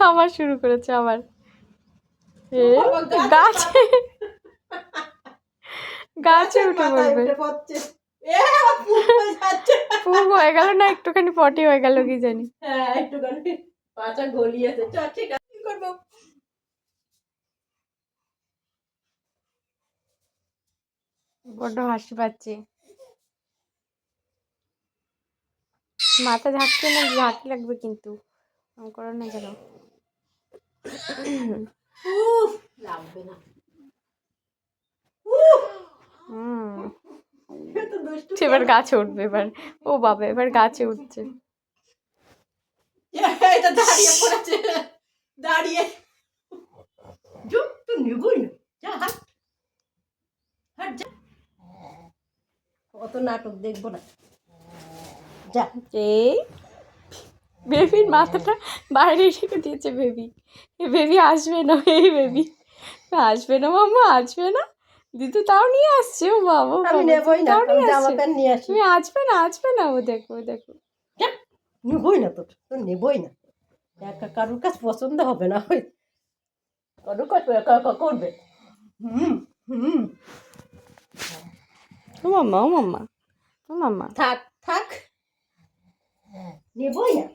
আবার শুরু করেছে আবার গাছে গাছে উঠে পড়বে। পুপ হয়ে গেল না একটুখানি পটি হয়ে গেল কি জানি। হ্যাঁ একটুখানি পাটা গলিয়েছে। চল ঠিক আছে কি করবো। বড্ড হাসি পাচ্ছে। মাথা ঝাঁকছে না, ঝাঁকি লাগবে কিন্তু করো না যেন। লাগবে না। এবার গাছে উঠবে এবার। ও বাবা এবার গাছে উঠছে। এটা দাঁড়িয়ে পড়েছে দাঁড়িয়ে। তো নেবই না। যা হাট হাট যা। অত নাটক দেখবো না। যা। এই বেবির মাথাটা বাইরে রেখে দিয়েছে বেবি। বেবি আসবে না, এই বেবি আসবে না, মাম্মা আসবে না। দিদু তাও নিয়ে আসছে। ও বাবা আমি নেবই না, আমি জামা প্যান্ট নিয়ে আসি। তুমি আসবে না, আসবে না। ও দেখো ও দেখো। নেবই না তোর, তোর নেবই না। কারোর কাছে পছন্দ হবে না। ওই কারোর কাছে একা একা করবে। ও মাম্মা ও মাম্মা ও মাম্মা। থাক থাক, নেবই না।